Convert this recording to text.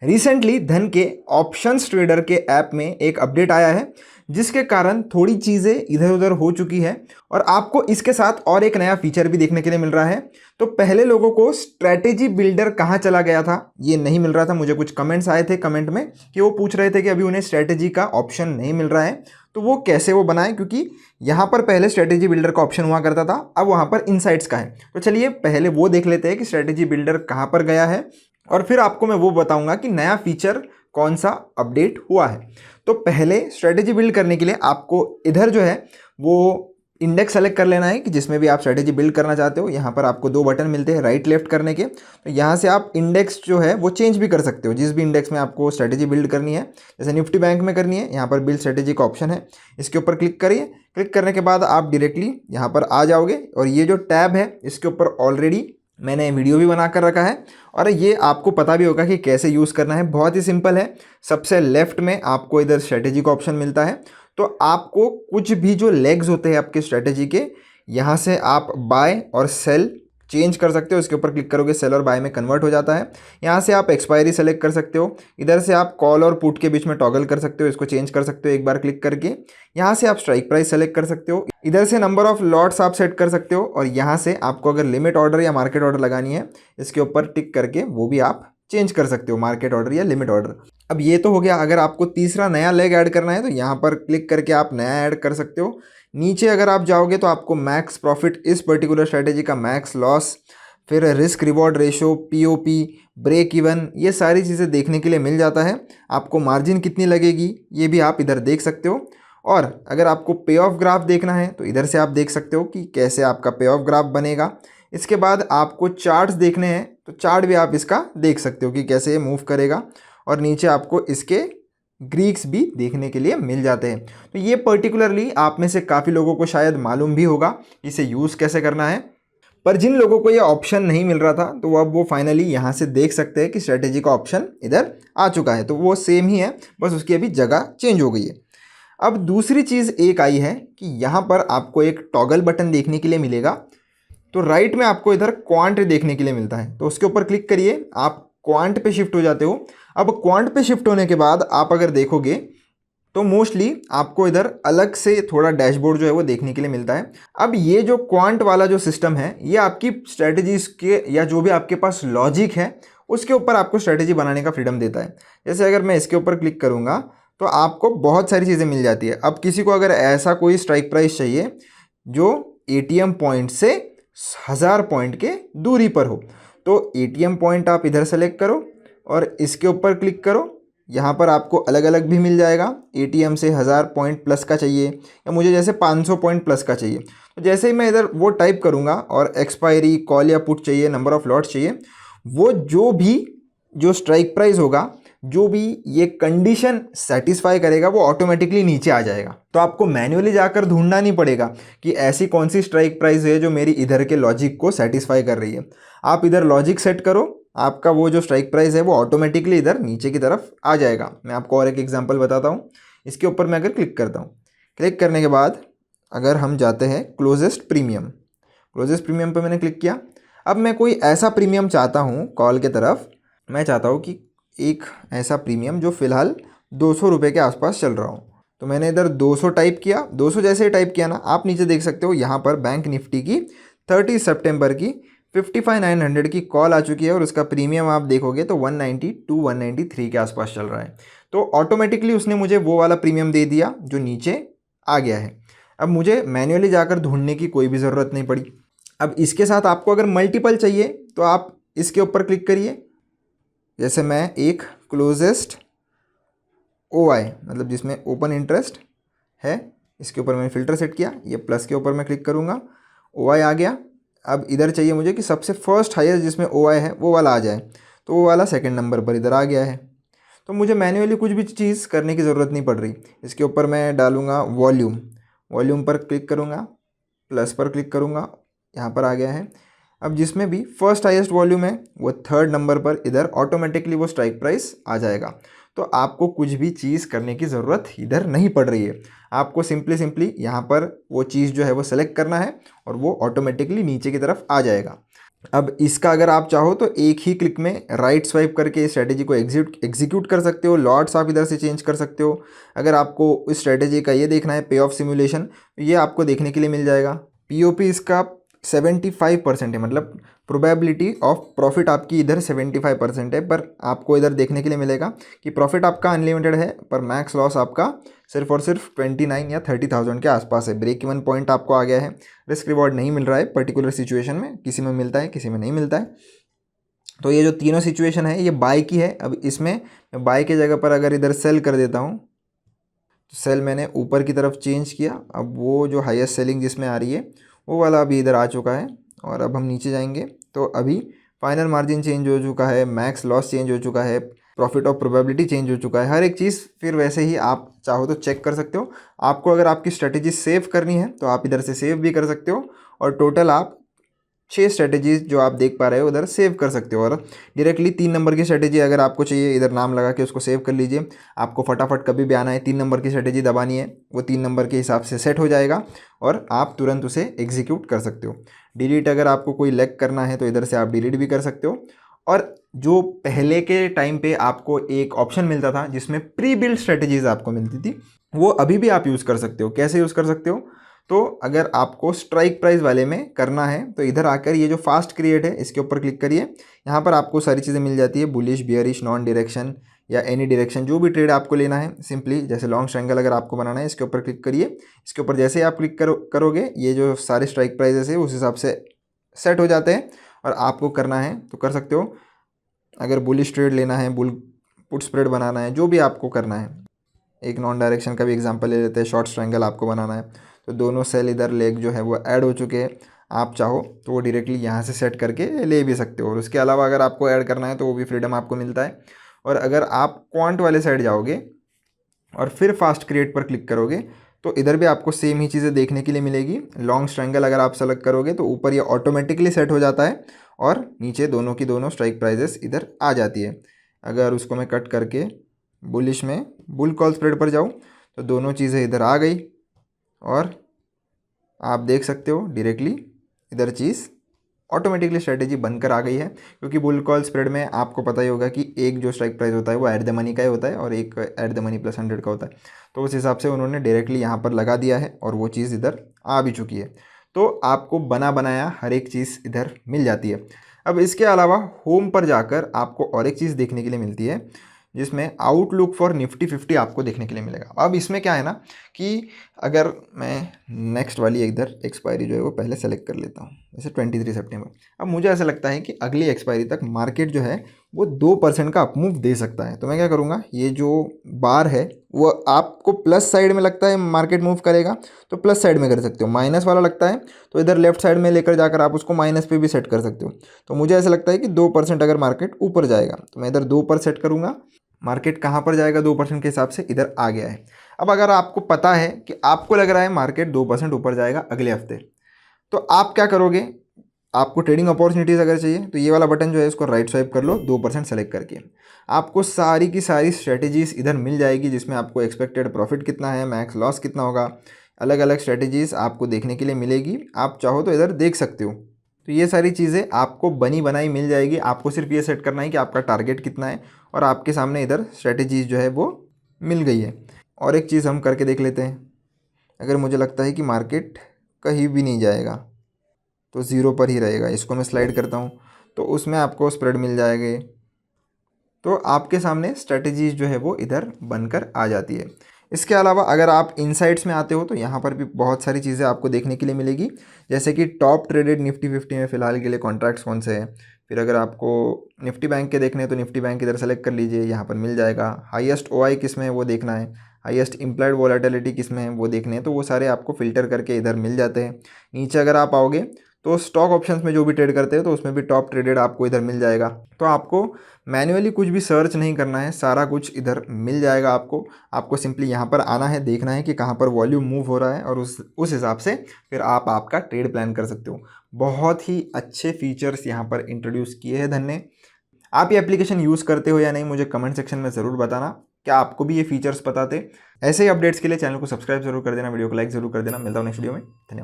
Recently धन के options trader के ऐप में एक अपडेट आया है जिसके कारण थोड़ी चीज़ें इधर उधर हो चुकी है और आपको इसके साथ और एक नया फीचर भी देखने के लिए मिल रहा है। तो पहले लोगों को स्ट्रैटेजी बिल्डर कहाँ चला गया था ये नहीं मिल रहा था। मुझे कुछ कमेंट्स आए थे कमेंट में कि वो पूछ रहे थे कि अभी उन्हें स्ट्रैटेजी का ऑप्शन नहीं मिल रहा है, तो वो कैसे वो बनाएं, क्योंकि यहाँ पर पहले स्ट्रैटेजी बिल्डर का ऑप्शन हुआ करता था, अब वहाँ पर इनसाइट्स का है। तो चलिए पहले वो देख लेते हैं कि स्ट्रैटेजी बिल्डर कहाँ पर गया है और फिर आपको मैं वो बताऊंगा कि नया फीचर कौन सा अपडेट हुआ है। तो पहले स्ट्रेटेजी बिल्ड करने के लिए आपको इधर जो है वो इंडेक्स सेलेक्ट कर लेना है कि जिसमें भी आप स्ट्रेटेजी बिल्ड करना चाहते हो। यहाँ पर आपको दो बटन मिलते हैं राइट लेफ्ट करने के, तो यहाँ से आप इंडेक्स जो है वो चेंज भी कर सकते हो जिस भी इंडेक्स में आपको स्ट्रेटेजी बिल्ड करनी है। जैसे निफ्टी बैंक में करनी है, यहाँ पर बिल्ड स्ट्रेटेजी का ऑप्शन है, इसके ऊपर क्लिक करिए। क्लिक करने के बाद आप डायरेक्टली यहाँ पर आ जाओगे और ये जो टैब है इसके ऊपर ऑलरेडी मैंने वीडियो भी बना कर रखा है और ये आपको पता भी होगा कि कैसे यूज़ करना है। बहुत ही सिंपल है। सबसे लेफ्ट में आपको इधर स्ट्रेटेजी का ऑप्शन मिलता है, तो आपको कुछ भी जो लेग्स होते हैं आपके स्ट्रेटेजी के, यहाँ से आप बाय और सेल चेंज कर सकते हो। इसके ऊपर क्लिक करोगे सेल और बाय में कन्वर्ट हो जाता है। यहाँ से आप एक्सपायरी सेलेक्ट कर सकते हो। इधर से आप कॉल और पुट के बीच में टॉगल कर सकते हो, इसको चेंज कर सकते हो एक बार क्लिक करके। यहाँ से आप स्ट्राइक प्राइस सेलेक्ट कर सकते हो। इधर से नंबर ऑफ लॉट्स आप सेट कर सकते हो और यहाँ से आपको अगर लिमिट ऑर्डर या मार्केट ऑर्डर लगानी है इसके ऊपर टिक करके वो भी आप चेंज कर सकते हो, मार्केट ऑर्डर या लिमिट ऑर्डर। अब ये तो हो गया। अगर आपको तीसरा नया लेग ऐड करना है तो यहाँ पर क्लिक करके आप नया ऐड कर सकते हो। नीचे अगर आप जाओगे तो आपको मैक्स प्रॉफिट, इस पर्टिकुलर स्ट्रेटेजी का मैक्स लॉस, फिर risk reward ratio, POP, break even, ये सारी चीज़ें देखने के लिए मिल जाता है। आपको मार्जिन कितनी लगेगी ये भी आप इधर देख सकते हो। और अगर आपको पे ऑफ ग्राफ देखना है तो इधर से आप देख सकते हो कि कैसे आपका पे ऑफ ग्राफ बनेगा। इसके बाद आपको चार्ट्स देखने हैं तो चार्ट भी आप इसका देख सकते हो कि कैसे ये मूव करेगा और नीचे आपको इसके ग्रीक्स भी देखने के लिए मिल जाते हैं। तो ये पर्टिकुलरली आप में से काफ़ी लोगों को शायद मालूम भी होगा इसे यूज़ कैसे करना है, पर जिन लोगों को ये ऑप्शन नहीं मिल रहा था तो अब वो फाइनली यहाँ से देख सकते हैं कि स्ट्रेटेजी का ऑप्शन इधर आ चुका है। तो वो सेम ही है, बस उसकी अभी जगह चेंज हो गई है। अब दूसरी चीज़ एक आई है कि यहाँ पर आपको एक टॉगल बटन देखने के लिए मिलेगा। तो राइट में आपको इधर क्वांट देखने के लिए मिलता है, तो उसके ऊपर क्लिक करिए, आप क्वांट पे शिफ्ट हो जाते हो। अब क्वांट पे शिफ्ट होने के बाद आप अगर देखोगे तो मोस्टली आपको इधर अलग से थोड़ा डैशबोर्ड जो है वो देखने के लिए मिलता है। अब ये जो क्वांट वाला जो सिस्टम है ये आपकी स्ट्रेटजीज के या जो भी आपके पास लॉजिक है उसके ऊपर आपको स्ट्रेटजी बनाने का फ्रीडम देता है। जैसे अगर मैं इसके ऊपर क्लिक करूँगा तो आपको बहुत सारी चीज़ें मिल जाती है। अब किसी को अगर ऐसा कोई स्ट्राइक प्राइस चाहिए जो एटीएम पॉइंट से 1000 पॉइंट के दूरी पर हो, तो एटीएम पॉइंट आप इधर सेलेक्ट करो और इसके ऊपर क्लिक करो। यहाँ पर आपको अलग अलग भी मिल जाएगा। एटीएम से 1000 पॉइंट प्लस का चाहिए या मुझे जैसे 500 पॉइंट प्लस का चाहिए, तो जैसे ही मैं इधर वो टाइप करूँगा और एक्सपायरी, कॉल या पुट चाहिए, नंबर ऑफ़ लॉट्स चाहिए, वो जो स्ट्राइक प्राइस होगा, जो भी ये कंडीशन सेटिस्फाई करेगा वो ऑटोमेटिकली नीचे आ जाएगा। तो आपको मैन्युअली जाकर ढूंढना नहीं पड़ेगा कि ऐसी कौन सी स्ट्राइक प्राइस है जो मेरी इधर के लॉजिक को सेटिस्फाई कर रही है। आप इधर लॉजिक सेट करो, आपका वो जो स्ट्राइक प्राइस है वो ऑटोमेटिकली इधर नीचे की तरफ आ जाएगा। मैं आपको और एक एग्जांपल बताता हूँ। इसके ऊपर मैं अगर क्लिक करता हूँ, क्लिक करने के बाद अगर हम जाते हैं क्लोजेस्ट प्रीमियम पर मैंने क्लिक किया। अब मैं कोई ऐसा प्रीमियम चाहता हूँ, कॉल के तरफ मैं चाहता हूँ कि एक ऐसा प्रीमियम जो फ़िलहाल 200 रुपये के आसपास चल रहा हो। तो मैंने इधर 200 टाइप किया। 200 जैसे ही टाइप किया ना, आप नीचे देख सकते हो यहाँ पर बैंक निफ्टी की 30 सितंबर की 55,900 की कॉल आ चुकी है और उसका प्रीमियम आप देखोगे तो 192 193 के आसपास चल रहा है। तो ऑटोमेटिकली उसने मुझे वो वाला प्रीमियम दे दिया जो नीचे आ गया है। अब मुझे मैन्युअली जाकर ढूंढने की कोई भी ज़रूरत नहीं पड़ी। अब इसके साथ आपको अगर मल्टीपल चाहिए तो आप इसके ऊपर क्लिक करिए। जैसे मैं एक क्लोजेस्ट OI, मतलब जिसमें ओपन इंटरेस्ट है, इसके ऊपर मैंने फ़िल्टर सेट किया, ये प्लस के ऊपर मैं क्लिक करूँगा, OI आ गया। अब इधर चाहिए मुझे कि सबसे फर्स्ट हाईएस्ट जिसमें OI है वो वाला आ जाए, तो वो वाला सेकंड नंबर पर इधर आ गया है। तो मुझे मैन्युअली कुछ भी चीज़ करने की ज़रूरत नहीं पड़ रही। इसके ऊपर मैं डालूँगा वॉल्यूम पर क्लिक करूँगा, प्लस पर क्लिक करूँगा, यहाँ पर आ गया है। अब जिसमें भी फर्स्ट हाईएस्ट वॉल्यूम है वो थर्ड नंबर पर इधर ऑटोमेटिकली वो स्ट्राइक प्राइस आ जाएगा। तो आपको कुछ भी चीज़ करने की ज़रूरत इधर नहीं पड़ रही है। आपको सिंपली यहाँ पर वो चीज़ जो है वो सेलेक्ट करना है और वो ऑटोमेटिकली नीचे की तरफ आ जाएगा। अब इसका अगर आप चाहो तो एक ही क्लिक में राइट स्वाइप करके इस स्ट्रेटेजी को एग्जीक्यूट कर सकते हो। लॉट्स आप इधर से चेंज कर सकते हो। अगर आपको इस स्ट्रेटेजी का ये देखना है पे ऑफ सिमुलेशन, ये आपको देखने के लिए मिल जाएगा। पीओपी इसका 75% है, मतलब प्रोबेबिलिटी ऑफ प्रॉफिट आपकी इधर 75% है, पर आपको इधर देखने के लिए मिलेगा कि प्रॉफिट आपका अनलिमिटेड है, पर मैक्स लॉस आपका सिर्फ और सिर्फ 29 या 30,000 के आसपास है। ब्रेक इवन पॉइंट आपको आ गया है। रिस्क रिवॉर्ड नहीं मिल रहा है पर्टिकुलर सिचुएशन में, किसी में मिलता है किसी में नहीं मिलता है। तो ये जो तीनों सिचुएशन है ये बाय की है। अब इसमें बाय की जगह पर अगर इधर सेल कर देता हूँ, तो सेल मैंने ऊपर की तरफ चेंज किया। अब वो जो हाईएस्ट सेलिंग जिसमें आ रही है वो वाला अभी इधर आ चुका है। और अब हम नीचे जाएंगे तो अभी फाइनल मार्जिन चेंज हो चुका है, मैक्स लॉस चेंज हो चुका है, प्रॉफिट ऑफ प्रोबेबिलिटी चेंज हो चुका है। हर एक चीज़ फिर वैसे ही आप चाहो तो चेक कर सकते हो। आपको अगर आपकी स्ट्रेटेजी सेव करनी है तो आप इधर से सेव भी कर सकते हो। और टोटल आप 6 स्ट्रेटेजीज जो आप देख पा रहे हो उधर सेव कर सकते हो। और डायरेक्टली 3 नंबर की स्ट्रेटेजी अगर आपको चाहिए, इधर नाम लगा के उसको सेव कर लीजिए। आपको फटाफट कभी भी आना है 3 नंबर की स्ट्रेटेजी दबानी है, वो 3 नंबर के हिसाब से सेट हो जाएगा और आप तुरंत उसे एग्जीक्यूट कर सकते हो। डिलीट अगर आपको कोई लेग करना है तो इधर से आप डिलीट भी कर सकते हो। और जो पहले के टाइम पे आपको एक ऑप्शन मिलता था जिसमें प्री बिल्ड स्ट्रेटेजीज आपको मिलती थी, वो अभी भी आप यूज़ कर सकते हो। कैसे यूज़ कर सकते हो? तो अगर आपको स्ट्राइक प्राइस वाले में करना है तो इधर आकर ये जो फास्ट क्रिएट है इसके ऊपर क्लिक करिए। यहाँ पर आपको सारी चीज़ें मिल जाती है, बुलिश, बियरिश, नॉन डायरेक्शन या एनी डायरेक्शन, जो भी ट्रेड आपको लेना है। सिंपली जैसे लॉन्ग ट्रायंगल अगर आपको बनाना है इसके ऊपर क्लिक करिए। इसके ऊपर जैसे ही आप क्लिक करोगे ये जो सारे स्ट्राइक प्राइजेस है उस हिसाब से सेट हो जाते हैं और आपको करना है तो कर सकते हो। अगर बुलिश ट्रेड लेना है, बुल पुट स्प्रेड बनाना है, जो भी आपको करना है, एक नॉन डायरेक्शन का भी एग्जांपल ले लेते हैं, शॉर्ट ट्रायंगल आपको बनाना है तो दोनों सेल इधर लेग जो है वो ऐड हो चुके हैं। आप चाहो तो वो डायरेक्टली यहाँ से सेट करके ले भी सकते हो। और उसके अलावा अगर आपको ऐड करना है तो वो भी फ्रीडम आपको मिलता है। और अगर आप क्वांट वाले साइड जाओगे और फिर फास्ट क्रिएट पर क्लिक करोगे तो इधर भी आपको सेम ही चीज़ें देखने के लिए मिलेगी। लॉन्ग ट्रायंगल अगर आप सेलेक्ट करोगे तो ऊपर ये ऑटोमेटिकली सेट हो जाता है और नीचे दोनों की दोनों स्ट्राइक प्राइजेस इधर आ जाती है। अगर उसको मैं कट करके बुलिश में बुल कॉल स्प्रेड पर जाऊँ तो दोनों चीज़ें इधर आ गई और आप देख सकते हो डायरेक्टली इधर चीज़ ऑटोमेटिकली स्ट्रेटेजी बनकर आ गई है। क्योंकि बुल कॉल स्प्रेड में आपको पता ही होगा कि एक जो स्ट्राइक प्राइस होता है वो एट द मनी का ही होता है और एक एट द मनी प्लस 100 का होता है। तो उस हिसाब से उन्होंने डायरेक्टली यहाँ पर लगा दिया है और वो चीज़ इधर आ भी चुकी है। तो आपको बना बनाया हर एक चीज़ इधर मिल जाती है। अब इसके अलावा होम पर जाकर आपको और एक चीज़ देखने के लिए मिलती है जिसमें आउटलुक फॉर निफ्टी 50 आपको देखने के लिए मिलेगा। अब इसमें क्या है ना कि अगर मैं नेक्स्ट वाली इधर एक्सपायरी जो है वो पहले सेलेक्ट कर लेता हूँ, जैसे 23 सितंबर। अब मुझे ऐसा लगता है कि अगली एक्सपायरी तक मार्केट जो है वो 2% का अपमूव दे सकता है। तो मैं क्या करूँगा, ये जो बार है वो आपको प्लस साइड में लगता है मार्केट मूव करेगा तो प्लस साइड में कर सकते हो, माइनस वाला लगता है तो इधर लेफ्ट साइड में लेकर जाकर आप उसको माइनस पे भी सेट कर सकते हो। तो मुझे ऐसा लगता है कि 2% अगर मार्केट ऊपर जाएगा तो मैं इधर 2 पर सेट करूँगा। मार्केट कहाँ पर जाएगा 2% के हिसाब से इधर आ गया है। अब अगर आपको पता है कि आपको लग रहा है मार्केट 2% ऊपर जाएगा अगले हफ्ते, तो आप क्या करोगे, आपको ट्रेडिंग अपॉर्चुनिटीज़ अगर चाहिए तो ये वाला बटन जो है इसको राइट स्वाइप कर लो 2% सेलेक्ट करके। आपको सारी की सारी स्ट्रेटेजीज़ इधर मिल जाएगी जिसमें आपको एक्सपेक्टेड प्रॉफिट कितना है, मैक्स लॉस कितना होगा, अलग अलग स्ट्रेटेजीज़ आपको देखने के लिए मिलेगी। आप चाहो तो इधर देख सकते हो। तो ये सारी चीज़ें आपको बनी बनाई मिल जाएगी। आपको सिर्फ ये सेट करना है कि आपका टारगेट कितना है और आपके सामने इधर स्ट्रेटेजीज जो है वो मिल गई है। और एक चीज़ हम करके देख लेते हैं। अगर मुझे लगता है कि मार्केट कहीं भी नहीं जाएगा तो ज़ीरो पर ही रहेगा, इसको मैं स्लाइड करता हूँ तो उसमें आपको स्प्रेड मिल जाएंगे। तो आपके सामने स्ट्रेटेजीज जो है वो इधर बनकर आ जाती है। इसके अलावा अगर आप इनसाइट्स में आते हो तो यहाँ पर भी बहुत सारी चीज़ें आपको देखने के लिए मिलेगी, जैसे कि टॉप ट्रेडेड निफ्टी 50 में फ़िलहाल के लिए कॉन्ट्रैक्ट्स कौन से हैं। फिर अगर आपको निफ्टी बैंक के देखने हैं तो निफ्टी बैंक इधर सेलेक्ट कर लीजिए, यहाँ पर मिल जाएगा। हाईएस्ट ओआई किस में है वो देखना है, हाईएस्ट इम्प्लाइड वॉलेटिलिटी किस में है वो देखने हैं, तो वो सारे आपको फ़िल्टर करके इधर मिल जाते हैं। नीचे अगर आप आओगे तो स्टॉक ऑप्शंस में जो भी ट्रेड करते हैं तो उसमें भी टॉप ट्रेडेड आपको इधर मिल जाएगा। तो आपको मैन्युअली कुछ भी सर्च नहीं करना है, सारा कुछ इधर मिल जाएगा आपको सिंपली यहाँ पर आना है, देखना है कि कहाँ पर वॉल्यूम मूव हो रहा है और उस हिसाब से फिर आप आपका ट्रेड प्लान कर सकते हो। बहुत ही अच्छे फीचर्स यहाँ पर इंट्रोड्यूस किए हैं धन ने। आप ये एप्लीकेशन यूज़ करते हो या नहीं मुझे कमेंट सेक्शन में ज़रूर बताना। क्या आपको भी ये फीचर्स पता थे? ऐसे ही अपडेट्स के लिए चैनल को सब्सक्राइब जरूर कर देना, वीडियो को लाइक ज़रूर कर देना। मिलता हूँ नेक्स्ट वीडियो में। धन्यवाद।